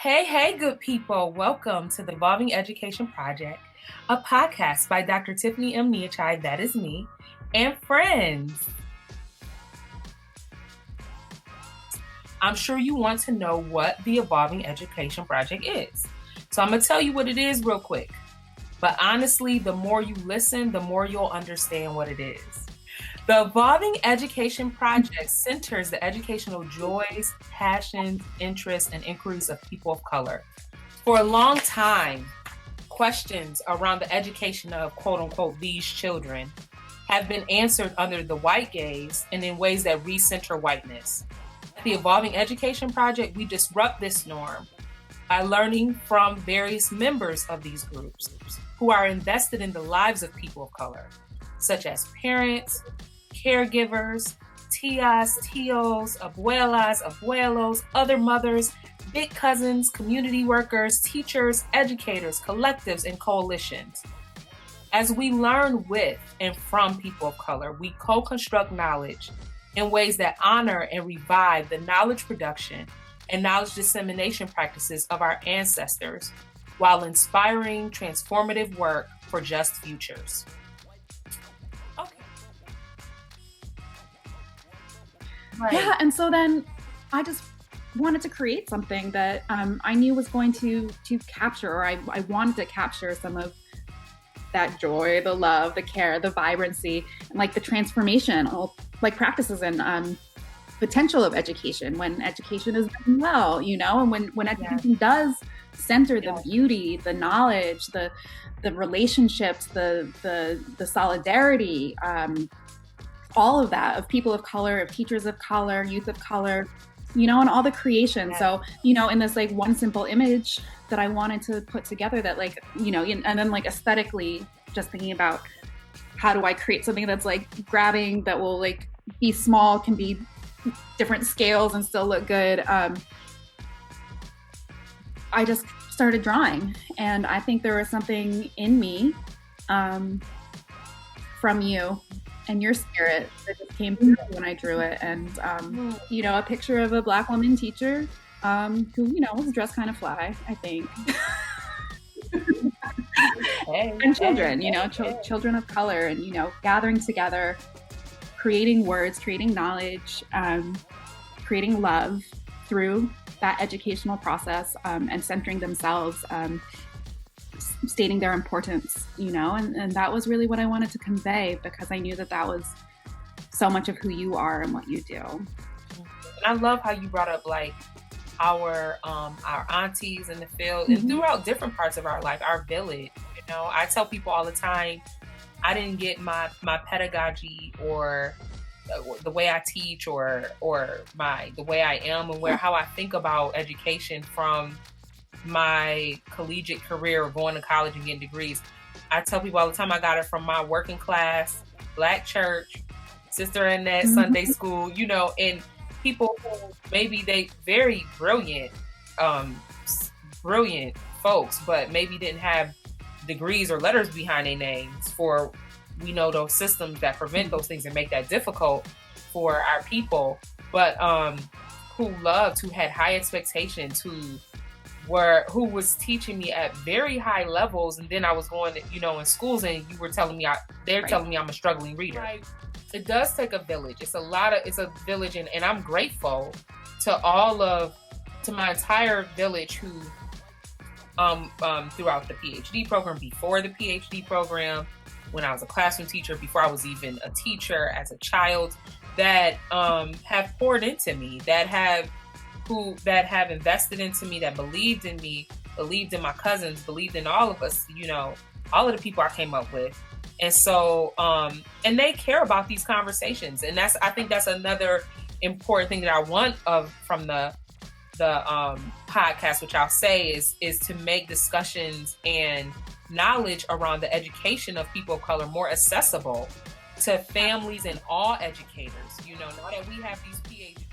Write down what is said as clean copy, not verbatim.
Hey, good people. Welcome to the Evolving Education Project, a podcast by Dr. Tiffany M. Neachai, that is me, and friends. I'm sure you want to know what the Evolving Education Project is. So I'm going to tell you what it is real quick. But honestly, the more you listen, the more you'll understand what it is. The Evolving Education Project centers the educational joys, passions, interests, and inquiries of people of color. For a long time, questions around the education of quote-unquote these children have been answered under the white gaze and in ways that recenter whiteness. At the Evolving Education Project, we disrupt this norm by learning from various members of these groups who are invested in the lives of people of color, such as parents, caregivers, tias, tios, abuelas, abuelos, other mothers, big cousins, community workers, teachers, educators, collectives, and coalitions. As we learn with and from people of color, we co-construct knowledge in ways that honor and revive the knowledge production and knowledge dissemination practices of our ancestors while inspiring transformative work for just futures. Right. Yeah, and so then I just wanted to create something that I knew was going to capture, or I wanted to capture some of that joy, the love, the care, the vibrancy, and like the transformation, like practices and potential of education when education is done well, and when education does center the beauty, the knowledge, the relationships, the solidarity, all of that of people of color, of teachers of color, youth of color, and all the creation. Yeah. So, in this like one simple image that I wanted to put together that like, and then like aesthetically just thinking about how do I create something that's like grabbing, that will like be small, can be different scales and still look good. I just started drawing, and I think there was something in me from you and your spirit that just came through when I drew it. And, a picture of a Black woman teacher who, was dressed kind of fly, I think. And children, children of color and, gathering together, creating words, creating knowledge, creating love through that educational process and centering themselves, stating their importance, and that was really what I wanted to convey, because I knew that was so much of who you are and what you do. And I love how you brought up like our aunties in the field and throughout different parts of our life, our village. I tell people all the time, I didn't get my pedagogy or the way I teach or the way I am and how I think about education from my collegiate career of going to college and getting degrees. I tell people all the time I got it from my working class, Black church, Sister Annette, Sunday school, and people who maybe they very brilliant folks, but maybe didn't have degrees or letters behind their names for, we know those systems that prevent those things and make that difficult for our people, but who loved, who had high expectations, who was teaching me at very high levels, and then I was going to, in schools, and you were telling me telling me I'm a struggling reader. Right. It does take a village. It's a village, and I'm grateful to my entire village who throughout the PhD program, before the PhD program, when I was a classroom teacher, before I was even a teacher as a child, that have poured into me, that have invested into me, that believed in me, believed in my cousins, believed in all of us, all of the people I came up with. And so, and they care about these conversations. And I think that's another important thing that I want from the podcast, which I'll say is to make discussions and knowledge around the education of people of color more accessible to families and all educators. Now that we have these PhDs